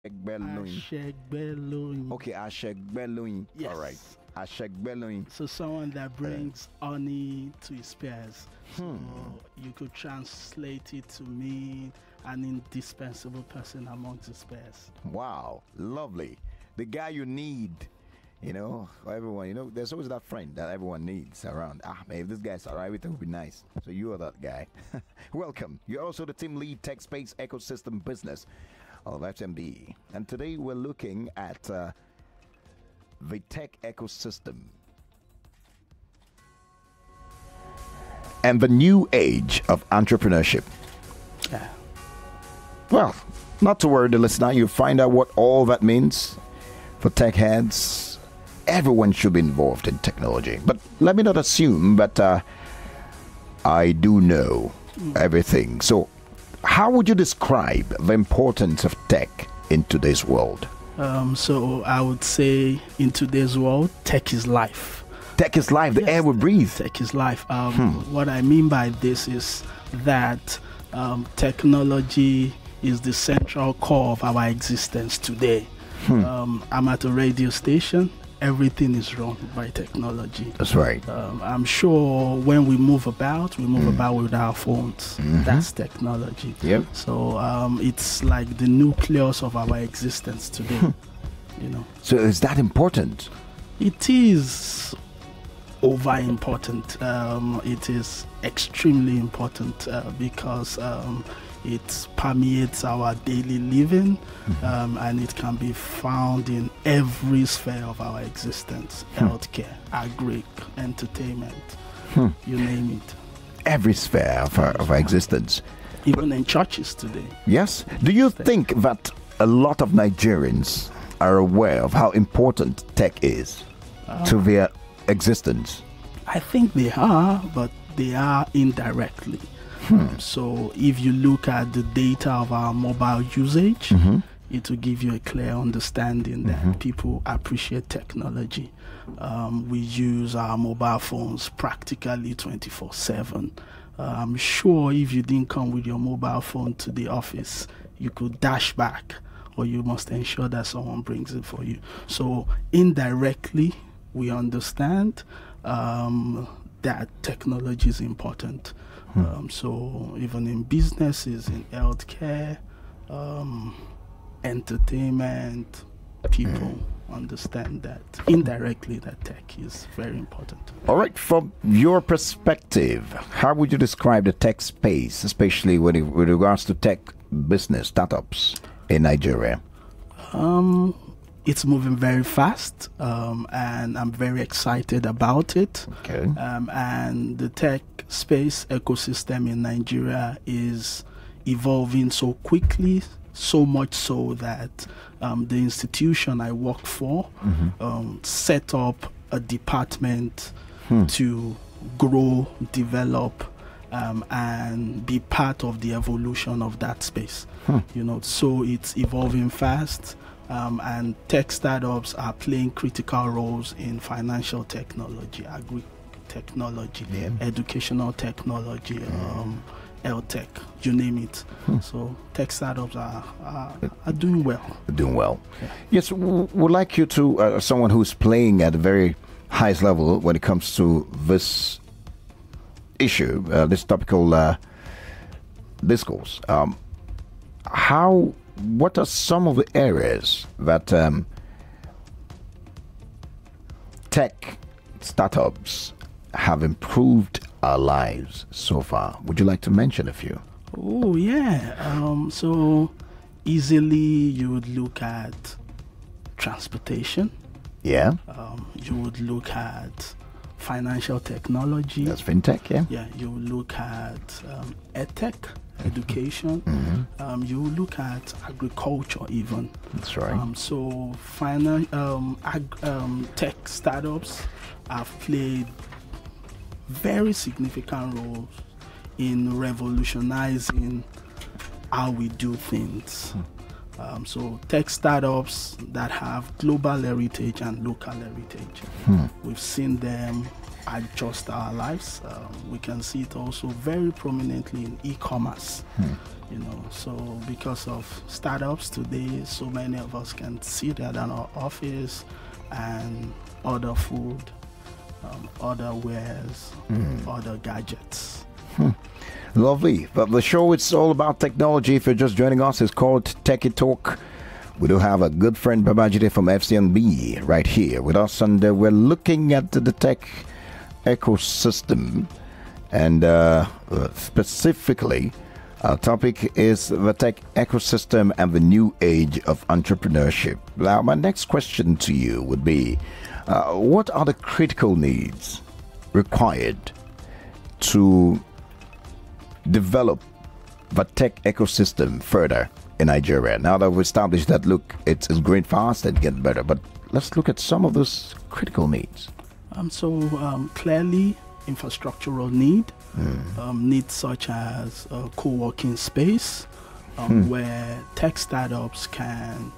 Ashegbeloin. Okay, Ashegbeloin. Yes. All right. Ashegbeloin. So someone that brings honey to his pears. So Hmm. you could translate it to mean an indispensable person amongst his peers. Wow, lovely. The guy you need, for everyone. There's always that friend that everyone needs around. Man, if this guy's all right, everything will be nice. So you are that guy. Welcome. You're also the team lead tech space ecosystem business of FMB. And today we're looking at the tech ecosystem and the new age of entrepreneurship. Yeah. Well, not to worry, the listener. You find out what all that means for tech heads. Everyone should be involved in technology. But let me not assume that I do know everything. So, how would you describe the importance of tech in today's world? So I would say in today's world, tech is life. Tech is life, the air we breathe. Tech is life. What I mean by this is that technology is the central core of our existence today. I'm at a radio station. Everything is run by technology. That's right. I'm sure when we move about with our phones. That's technology. Yep. So it's like the nucleus of our existence today. So is that important? It is over important. It is extremely important because it permeates our daily living, and it can be found in every sphere of our existence: healthcare, agri, entertainment, you name it. Every sphere of our existence. Even in churches today. Yes. Do you think that a lot of Nigerians are aware of how important tech is to their existence? I think they are, but they are indirectly. So if you look at the data of our mobile usage, it will give you a clear understanding that people appreciate technology. We use our mobile phones practically 24/7. I'm sure if you didn't come with your mobile phone to the office, you could dash back, or you must ensure that someone brings it for you. So indirectly, we understand that technology is important. So even in businesses, in healthcare, entertainment, people understand that indirectly that tech is very important. All right, from your perspective, how would you describe the tech space, especially with regards to tech business startups in Nigeria? It's moving very fast, and I'm very excited about it. Okay. And the tech space ecosystem in Nigeria is evolving so quickly, so much so that the institution I work for set up a department to grow, develop, and be part of the evolution of that space. So it's evolving fast. And tech startups are playing critical roles in financial technology, agri technology, educational technology, health tech, you name it. So tech startups are doing well. Doing well. Yeah. Yes, would like you to, someone who's playing at the very highest level when it comes to this issue, this topical discourse. What are some of the areas that tech startups have improved our lives so far? Would you like to mention a few? Oh, yeah. So easily you would look at transportation. Yeah. You would look at financial technology. That's fintech, yeah. Yeah, you would look at edtech, education. You will look at agriculture even. That's right. So tech startups have played very significant roles in revolutionizing how we do things. So tech startups that have global heritage and local heritage. We've seen them adjust our lives. We can see it also very prominently in e-commerce. So because of startups today, so many of us can sit at our office and order food, order wares, order gadgets. Lovely. But the show, it's all about technology. If you're just joining us, it's called Techie Talk. We do have a good friend, Babajide from FCNB, right here with us, and we're looking at the tech ecosystem, and specifically our topic is the tech ecosystem and the new age of entrepreneurship. Now, my next question to you would be, what are the critical needs required to develop the tech ecosystem further in Nigeria? Now that we've established that, look, it's growing fast and getting better, but let's look at some of those critical needs. Clearly, infrastructural needs such as a co-working space where tech startups can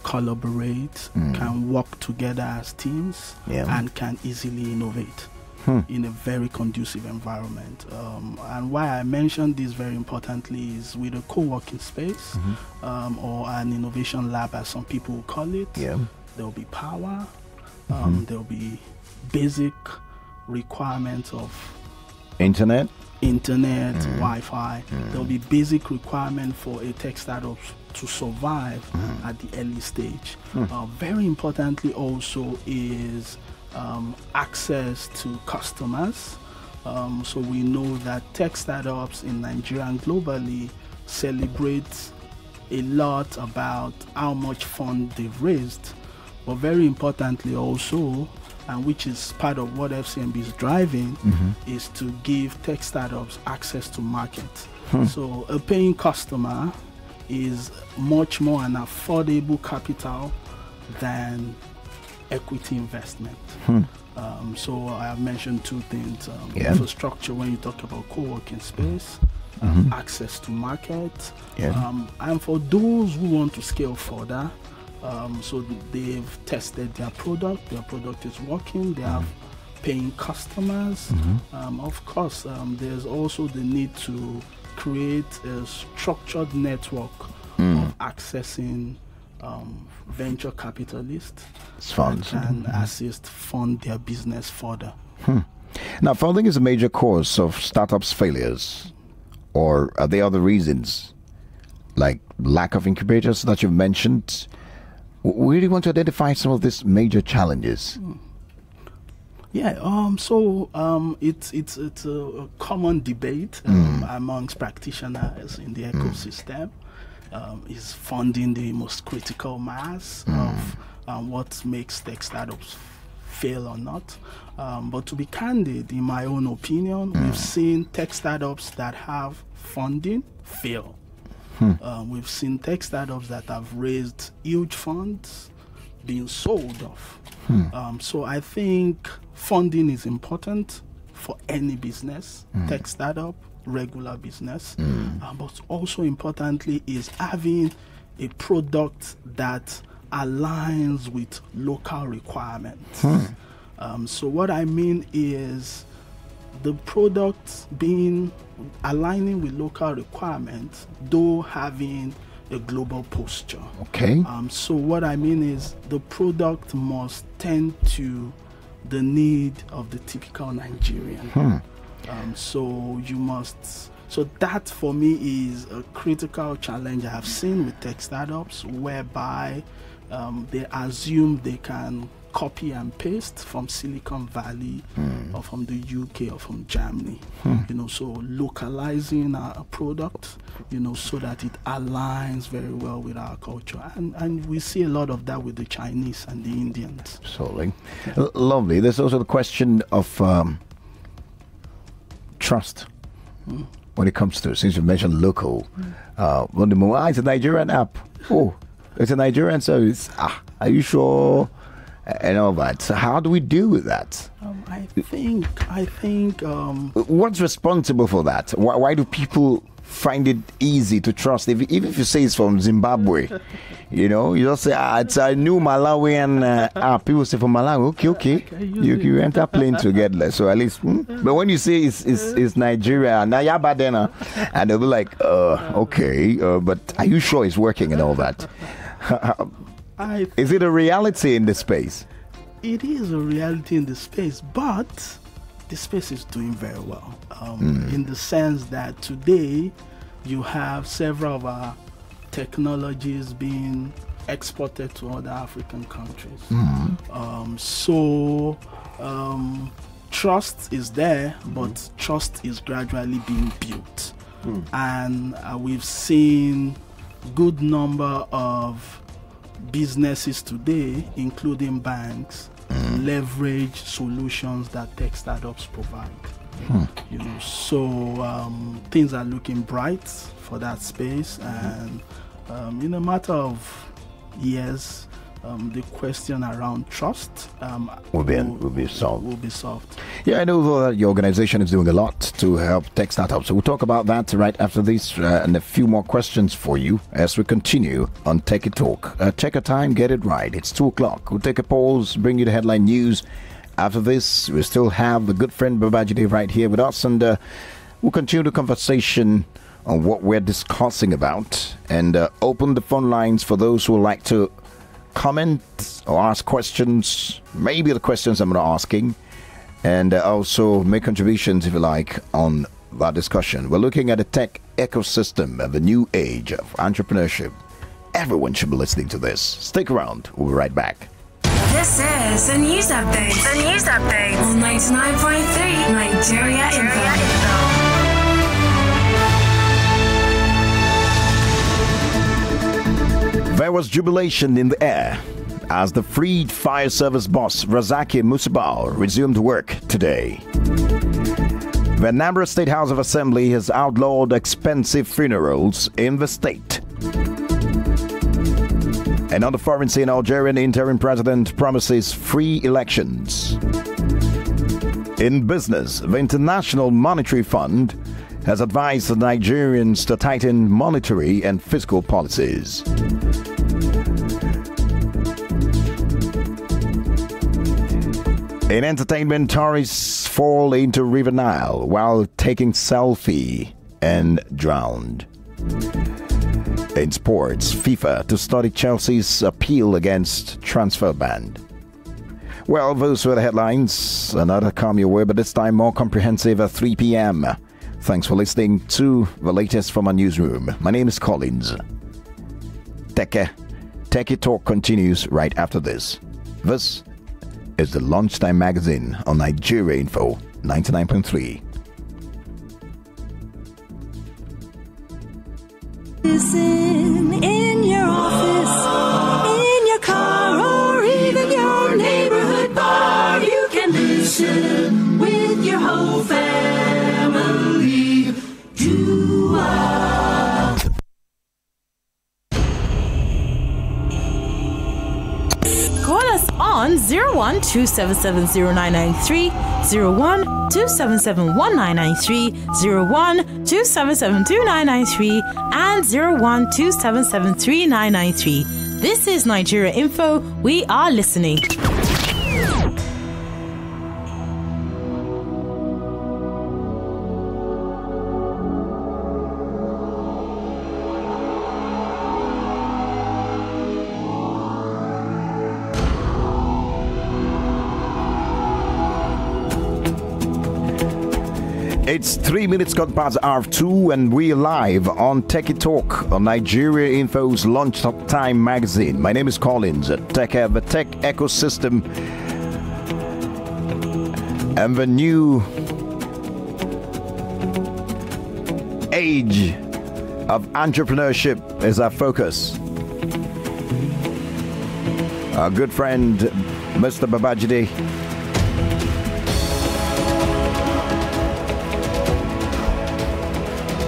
collaborate, can work together as teams, and can easily innovate in a very conducive environment. And why I mentioned this very importantly is with a co-working space or an innovation lab, as some people will call it, there will be power, there will be basic requirements of internet, Wi-Fi. There will be basic requirement for a tech startup to survive at the early stage. Very importantly also is access to customers. So we know that tech startups in Nigeria and globally celebrate a lot about how much fund they've raised, but very importantly also, and which is part of what FCMB is driving, is to give tech startups access to market. So a paying customer is much more an affordable capital than equity investment. So I have mentioned two things: infrastructure when you talk about co-working space, access to market, and for those who want to scale further, so they've tested their product is working, they have paying customers. Of course, there's also the need to create a structured network of accessing venture capitalists funds and assist fund their business further. Now, funding is a major cause of startups' failures, or are there other reasons like lack of incubators that you've mentioned? We really want to identify some of these major challenges. It's a common debate amongst practitioners in the ecosystem. Is funding the most critical mass of what makes tech startups fail or not? But to be candid, in my own opinion, we've seen tech startups that have funding fail. We've seen tech startups that have raised huge funds being sold off. So I think funding is important for any business, tech startup, regular business, but also importantly is having a product that aligns with local requirements. So what I mean is the product aligning with local requirements, though having a global posture. So what I mean is the product must tend to the need of the typical Nigerian. So that for me is a critical challenge I have seen with tech startups, whereby they assume they can copy and paste from Silicon Valley or from the UK or from Germany. So localizing our product, so that it aligns very well with our culture. And we see a lot of that with the Chinese and the Indians. Absolutely. Lovely. There's also the question of trust when it comes to, since you mentioned local. It's a Nigerian app. Oh, it's a Nigerian service. Are you sure? And all that. So how do we deal with that? I think what's responsible for that? Why do people find it easy to trust? Even if you say it's from Zimbabwe, you know, you just say, it's a new Malawian. People say from Malawi, okay. You enter plane together. So at least, but when you say it's Nigeria, and they'll be like, okay, but are you sure it's working and all that? Is it a reality in the space? It is a reality in the space, but the space is doing very well, in the sense that today you have several of our technologies being exported to other African countries. So trust is there, but trust is gradually being built. And we've seen good number of businesses today, including banks, leverage solutions that tech startups provide. You know, so things are looking bright for that space, and in a matter of years, the question around trust will be solved. Will be solved. Yeah, I know that your organization is doing a lot to help tech startups. So we'll talk about that right after this, and a few more questions for you as we continue on Techie Talk. Check your time, get it right. It's 2 o'clock. We'll take a pause, bring you the headline news. After this, we still have the good friend Babajide right here with us, and we'll continue the conversation on what we're discussing about, and open the phone lines for those who would like to comment or ask questions, maybe the questions I'm not asking, and also make contributions, if you like, on that discussion. We're looking at the tech ecosystem and the new age of entrepreneurship. Everyone should be listening to this. Stick around. We'll be right back. This is the news update. The news update on 99.3 Nigeria Info. There was jubilation in the air as the freed fire service boss Razaki Musibao resumed work today. The Anambra State House of Assembly has outlawed expensive funerals in the state. And on the foreign scene, Algerian interim president promises free elections. In business, the International Monetary Fund has advised the Nigerians to tighten monetary and fiscal policies. In entertainment, tourists fall into River Nile while taking selfie and drowned. In sports, FIFA to study Chelsea's appeal against transfer ban. Well, those were the headlines. Another come your way, but this time more comprehensive at 3 p.m. Thanks for listening to the latest from our newsroom. My name is Collins. Techie Talk continues right after this. This is the Lunchtime Magazine on Nigeria Info 99.3. Listen in your office, in your car, or even your neighborhood bar. You can listen with your whole family. You are. Call us on 01-277-0993, 01-277-1993, 01-277-2993, and 01-277-3993. This is Nigeria Info. We are listening. It's 3 minutes gone past hour 2, and we're live on Techie Talk on Nigeria Info's Lunchtime Magazine. My name is Collins. The tech ecosystem and the new age of entrepreneurship is our focus. Our good friend, Mr. Babajide,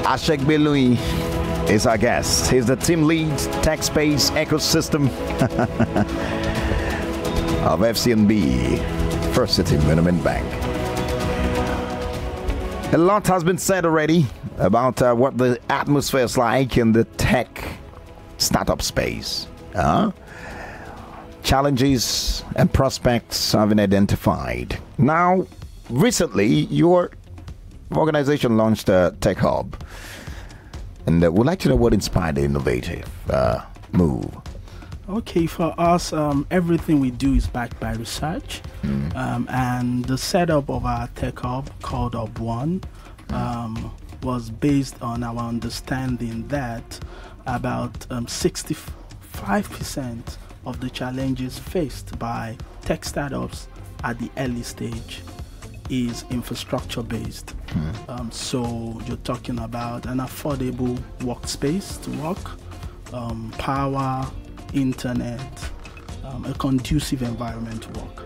Ashek Belui is our guest. He's the team lead, tech space ecosystem of FCNB, First City Monument Bank. A lot has been said already about what the atmosphere is like in the tech startup space. Challenges and prospects have been identified. Now, recently, your organization launched a tech hub, and we'd like to know what inspired the innovative move. Okay, for us, everything we do is backed by research, and the setup of our tech hub called Hub One was based on our understanding that about 65% of the challenges faced by tech startups at the early stage is infrastructure based. So you're talking about an affordable workspace to work, power, internet, a conducive environment to work.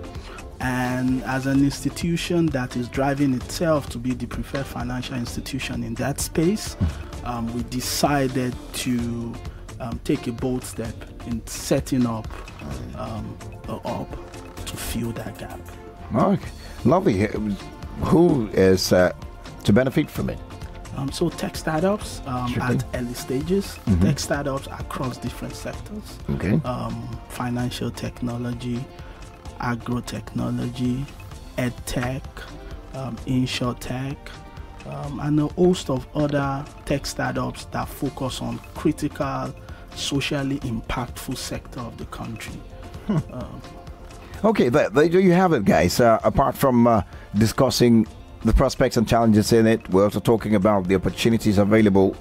And as an institution that is driving itself to be the preferred financial institution in that space, we decided to take a bold step in setting up a hub to fill that gap. Okay, lovely. Who is to benefit from it? So tech startups at early stages, tech startups across different sectors, financial technology, agro-technology, ed tech, insurtech, and a host of other tech startups that focus on critical, socially impactful sector of the country. Okay, there you have it, guys. Apart from discussing the prospects and challenges in it, we're also talking about the opportunities available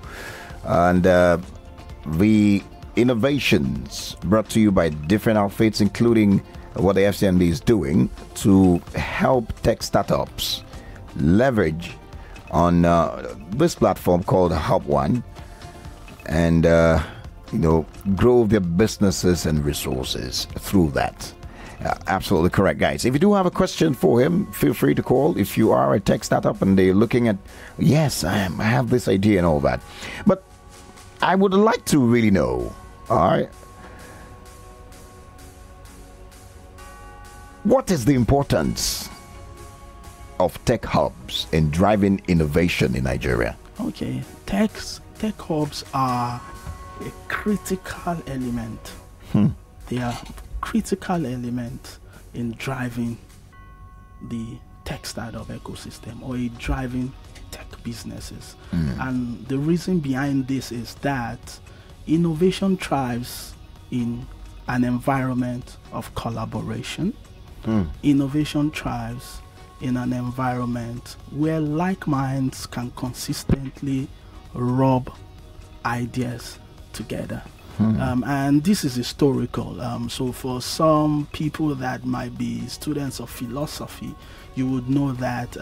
and the innovations brought to you by different outfits, including what the FCMB is doing to help tech startups leverage on this platform called Hub One and grow their businesses and resources through that. Absolutely correct, guys. If you do have a question for him, feel free to call. If you are a tech startup and they're looking at, yes, I have this idea and all that. But I would like to really know, all right, what is the importance of tech hubs in driving innovation in Nigeria? Okay, tech hubs are a critical element. They are critical element in driving the tech startup ecosystem or in driving tech businesses. And the reason behind this is that innovation thrives in an environment of collaboration. Innovation thrives in an environment where like minds can consistently rub ideas together. And this is historical. So for some people that might be students of philosophy, you would know that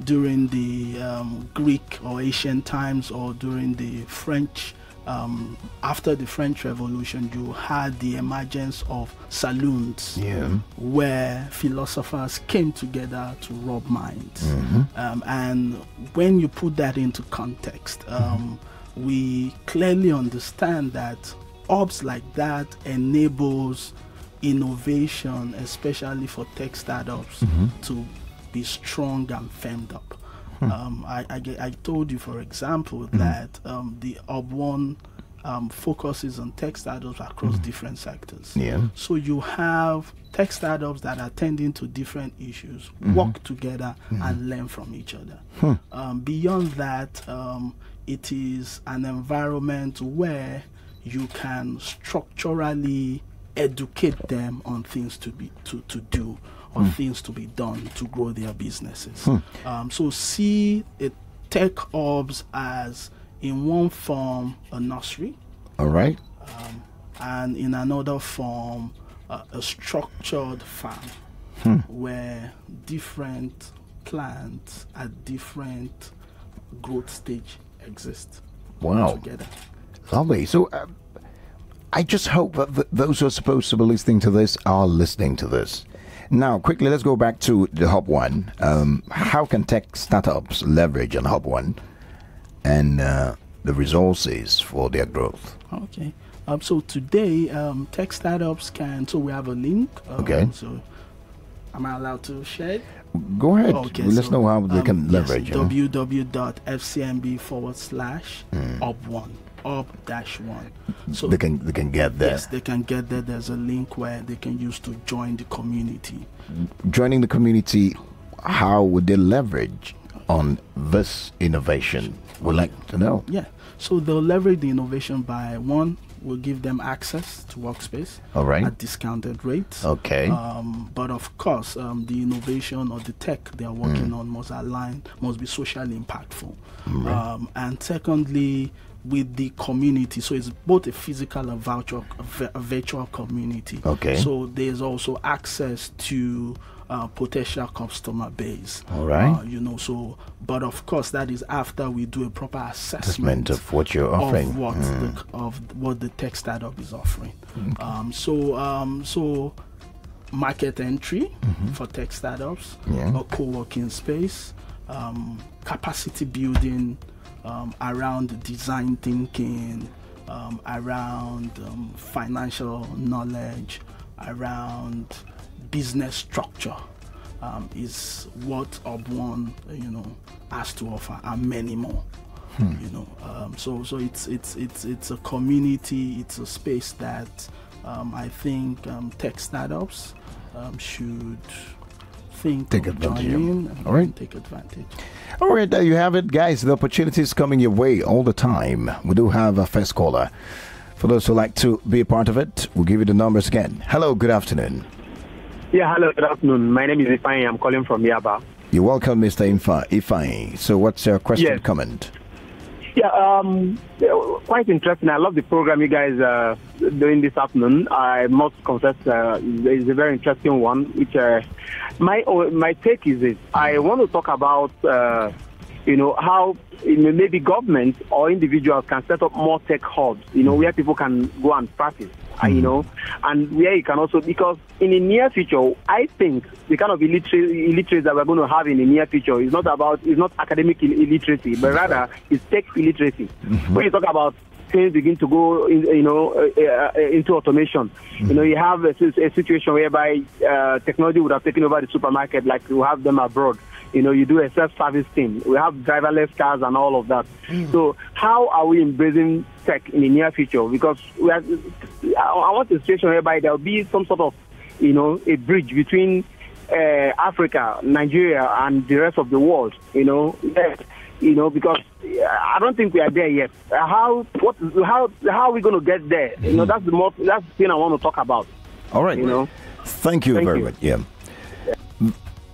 during the Greek or ancient times, or during the French, after the French Revolution, you had the emergence of saloons where philosophers came together to rub minds. And when you put that into context, we clearly understand that hubs like that enables innovation, especially for tech startups, to be strong and firmed up. I told you, for example, that the Hub One focuses on tech startups across different sectors. So you have tech startups that are tending to different issues, work together and learn from each other. Beyond that, it is an environment where you can structurally educate them on things to do or things to be done to grow their businesses. So see tech hubs as, in one form, a nursery. All right. And in another form, a structured farm where different plants at different growth stage exist. Together. Lovely. So I just hope that those who are supposed to be listening to this are listening to this. Now, quickly, let's go back to the Hub One. How can tech startups leverage on Hub One and the resources for their growth? Okay. So today, tech startups can. So we have a link. Okay. So am I allowed to share it? Go ahead. Okay, Let us know how they can yes, leverage. www.fcmb/up1 up-1. So they can get there. Yes, they can get there. There's a link where they can use to join the community. Joining the community, how would they leverage on this innovation? We'd like to know. Yeah. So they'll leverage the innovation by, one, we'll give them access to workspace at discounted rates. Okay. But of course, the innovation or the tech they are working on must be socially impactful. And secondly, with the community, so it's both a physical and virtual community. Okay. So there's also access to potential customer base. All right. But of course, that is after we do a proper assessment of what you're offering, of what the tech startup is offering. So market entry for tech startups, a co-working space, capacity building around design thinking, around financial knowledge, around business structure is what Up1 has to offer, and many more. So it's a community, it's a space that I think tech startups should take advantage of. All right, take advantage. All right, there you have it, guys. The opportunities coming your way all the time. We do have a first caller. For those who like to be a part of it, we'll give you the numbers again. Hello, good afternoon. Yeah, hello, good afternoon. My name is Ifeanyi. I'm calling from Yaba. You're welcome, Mr. Ifeanyi. So what's your question, comment? Yeah, quite interesting. I love the program you guys are doing this afternoon. I must confess, it's a very interesting one. Which my take is this: I want to talk about how maybe government or individuals can set up more tech hubs. Where people can go and practice. And where you can also, because in the near future, I think the kind of illiteracy that we're going to have in the near future is not academic illiteracy, but rather it's tech illiteracy. When you talk about things begin to go into automation, you have a situation whereby technology would have taken over the supermarket, like you have them abroad. You do a self-service thing. We have driverless cars and all of that. So how are we embracing tech in the near future? Because I want a situation whereby there will be some sort of, a bridge between Africa, Nigeria, and the rest of the world. Because I don't think we are there yet. How are we going to get there? That's the thing I want to talk about. All right. Thank you very much. Yeah.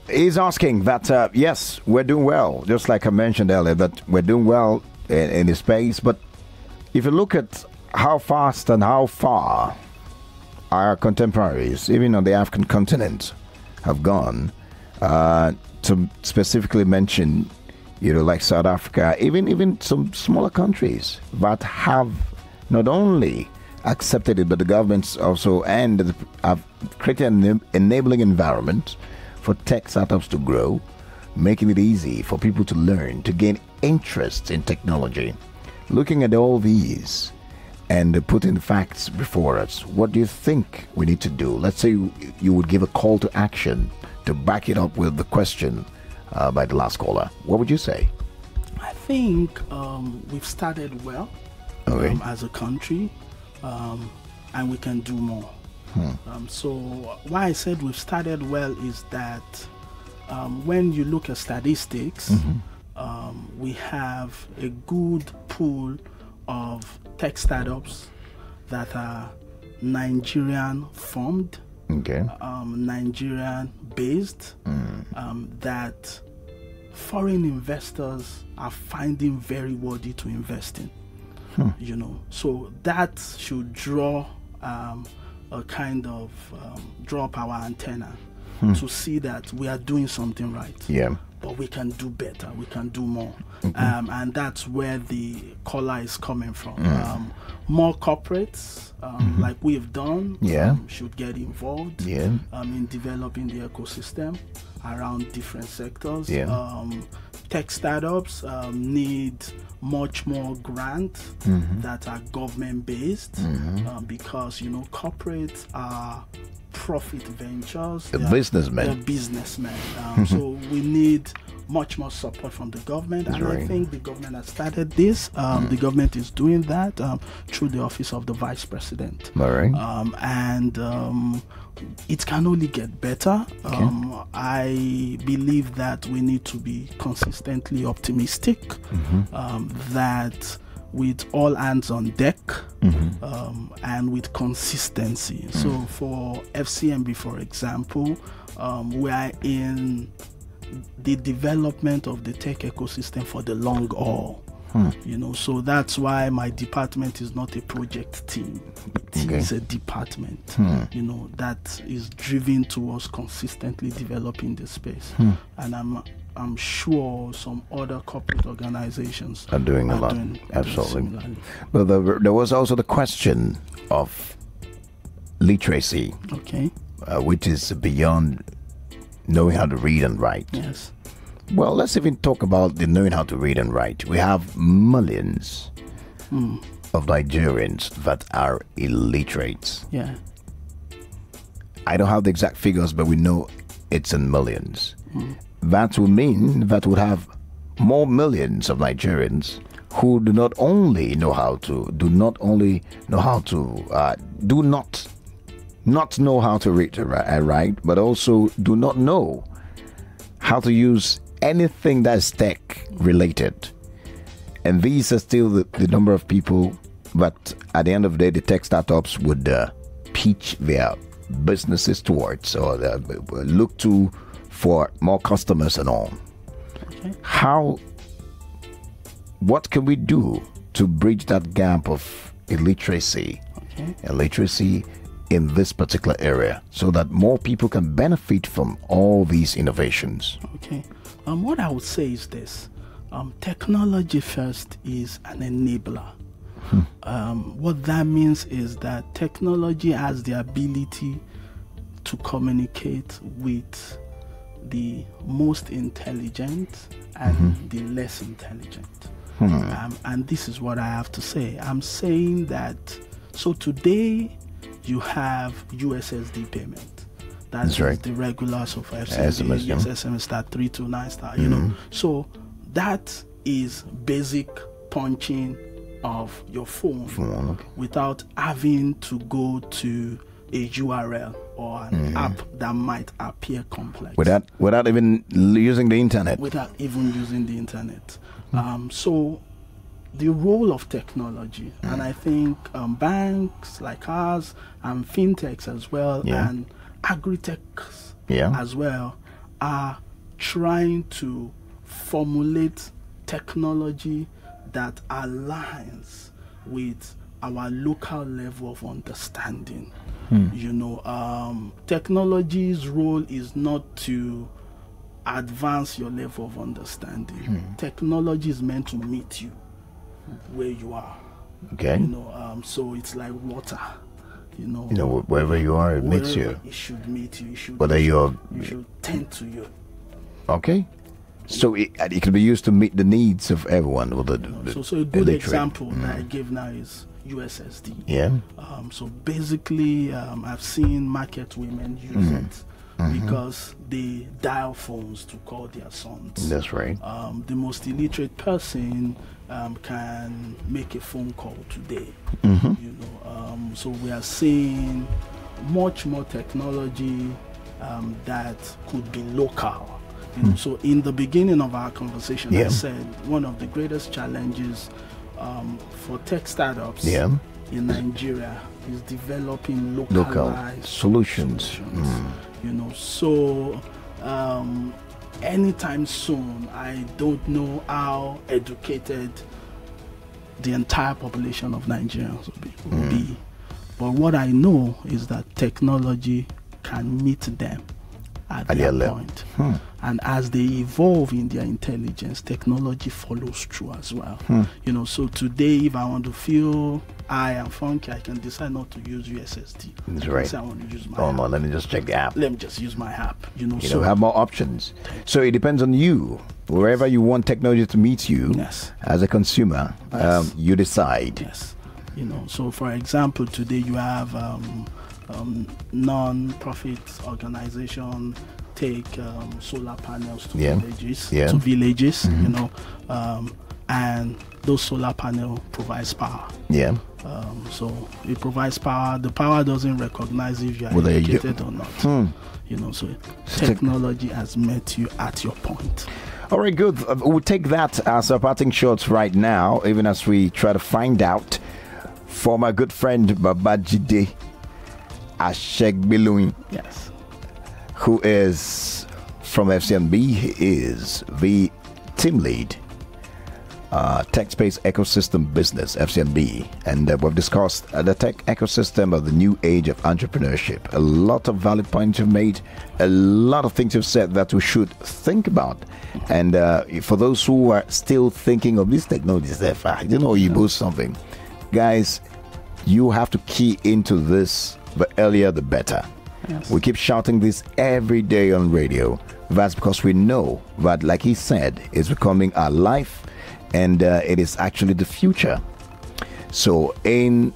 He's asking that, yes, we're doing well, just like I mentioned earlier, that we're doing well in the space. But if you look at how fast and how far our contemporaries, even on the African continent, have gone, to specifically mention, like South Africa, even some smaller countries that have not only accepted it, but the governments also have created an enabling environment for tech startups to grow, making it easy for people to learn, to gain interest in technology. Looking at all these and putting facts before us, what do you think we need to do? Let's say you would give a call to action to back it up with the question by the last caller. What would you say? I think we've started well as a country, and we can do more. So why I said we've started well is that when you look at statistics, we have a good pool of tech startups that are Nigerian formed, Nigerian based, that foreign investors are finding very worthy to invest in. So that should draw a kind of draw up our antenna to see that we are doing something right. Yeah. But we can do better. We can do more. And that's where the caller is coming from. More corporates, like we've done, should get involved in developing the ecosystem around different sectors. Tech startups need much more grants that are government based because corporates are profit ventures. The businessmen. They're businessmen. So we need much more support from the government, and I think the government has started this. The government is doing that through the office of the vice president. All right. And it can only get better. I believe that we need to be consistently optimistic, that with all hands on deck, and with consistency. So for FCMB, for example, we are in the development of the tech ecosystem for the long haul. So that's why my department is not a project team. It is a department, that is driven towards consistently developing the space. And I'm sure some other corporate organizations are doing a lot. Absolutely. But there was also the question of literacy, which is beyond knowing how to read and write. Yes. Well, let's even talk about the knowing how to read and write. We have millions of Nigerians that are illiterate. Yeah. I don't have the exact figures, but we know it's in millions. That would mean that would have more millions of Nigerians who do not know how to read and write, but also do not know how to use anything that is tech related. And these are still the number of people that at the end of the day the tech startups would pitch their businesses towards, or look to for more customers and all. What can we do to bridge that gap of illiteracy in this particular area so that more people can benefit from all these innovations? What I would say is this. Technology first is an enabler. What that means is that technology has the ability to communicate with the most intelligent and the less intelligent. And this is what I have to say. I'm saying that, so today you have USSD payment. That's the regular of FCMB, SMS star 329 star, So that is basic punching of your phone without having to go to a URL or an app that might appear complex. Without even using the internet. So the role of technology, and I think banks like ours and fintechs as well, and agri-techs as well, are trying to formulate technology that aligns with our local level of understanding. Technology's role is not to advance your level of understanding. Technology is meant to meet you where you are. So it's like water. Wherever you are, it meets you. It should meet you. You should tend to you. So it can be used to meet the needs of everyone. So a good example that I gave now is USSD. So basically, I've seen market women use it because they dial phones to call their sons. That's right. The most illiterate person can make a phone call today. So we are seeing much more technology that could be local. So in the beginning of our conversation, I said one of the greatest challenges for tech startups in Nigeria is developing localized solutions. So anytime soon, I don't know how educated the entire population of Nigerians will be. But what I know is that technology can meet them at their point. And as they evolve in their intelligence, technology follows through as well. So today, if I want to feel I am funky, I can decide not to use USSD. That's right. I want to use my app. No, let me just check the app. Let me just use my app. So have more options. So it depends on you. Wherever you want technology to meet you, as a consumer, you decide. So for example, today you have non-profit organization take solar panels to Yeah. villages, Yeah. you know, and those solar panel provides power. Yeah. So it provides power. The power doesn't recognize if you are Whether you- educated or not. You know, so technology has met you at your point. All right, good. We'll take that as our parting shots right now, even as we try to find out from our good friend Babajide Ashegbilui, Yes. who is from FCNB. He is the team lead, tech space ecosystem business, FCNB. And we've discussed the tech ecosystem of the new age of entrepreneurship. A lot of valid points you've made, a lot of things you've said that we should think about. And for those who are still thinking of these technologies, you know, you boost something. Guys, you have to key into this, the earlier the better. Yes. We keep shouting this every day on radio. That's because we know that, like he said, it's becoming our life, and it is actually the future. So, in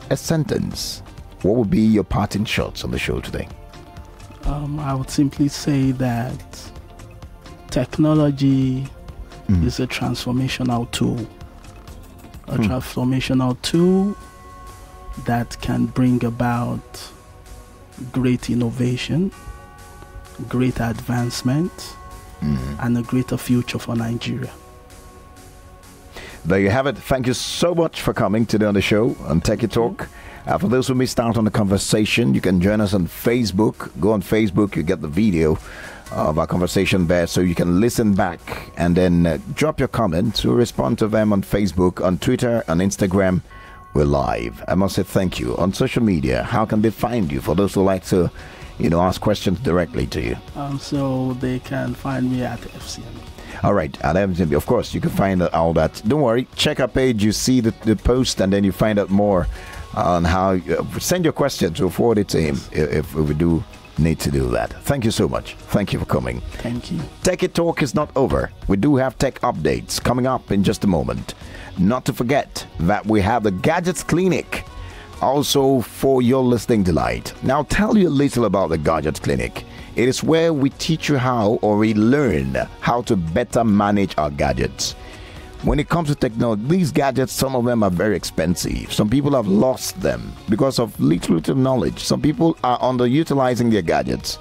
a sentence, what would be your parting shots on the show today? I would simply say that technology is a transformational tool. A transformational tool that can bring about great innovation, great advancement, and a greater future for Nigeria. There you have it. Thank you so much for coming today on the show on Techie Talk. For those who missed out on the conversation, you can join us on Facebook. Go on Facebook, you get the video of our conversation there, so you can listen back and then drop your comments. We'll respond to them on Facebook, on Twitter, on Instagram. We're live. I must say thank you. On social media, how can they find you for those who like to, you know, ask questions directly to you? So they can find me at FCM. All right, at MTV, of course, you can find out all that. Don't worry, check our page, you see the post, and then you find out more on how. Send your questions, we'll forward it to him if we do need to do that. Thank you so much. Thank you for coming. Thank you. Techie Talk is not over. We do have tech updates coming up in just a moment. Not to forget that we have the Gadgets Clinic also for your listening delight. Now, I'll tell you a little about the Gadgets Clinic. It is where we teach you how, or we learn how to better manage our gadgets. When it comes to technology, these gadgets, some of them are very expensive. Some people have lost them because of little knowledge. Some people are underutilizing their gadgets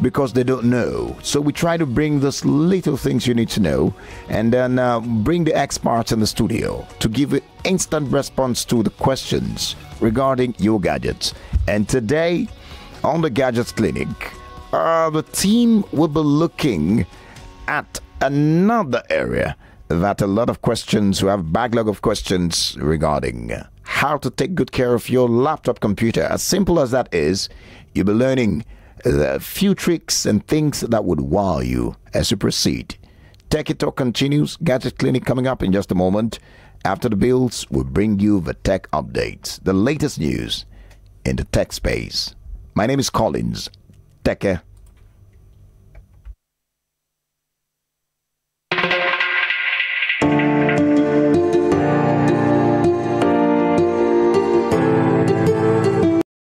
because they don't know. So we try to bring those little things you need to know, and then bring the experts in the studio to give an instant response to the questions regarding your gadgets. And today on the Gadgets Clinic, the team will be looking at another area that a lot of questions, who have backlog of questions regarding how to take good care of your laptop computer. As simple as that is, you'll be learning a few tricks and things that would wow you as you proceed. Techie Talk continues. Gadget Clinic coming up in just a moment. After the bills, we'll bring you the tech updates, the latest news in the tech space. My name is Collins. Take care.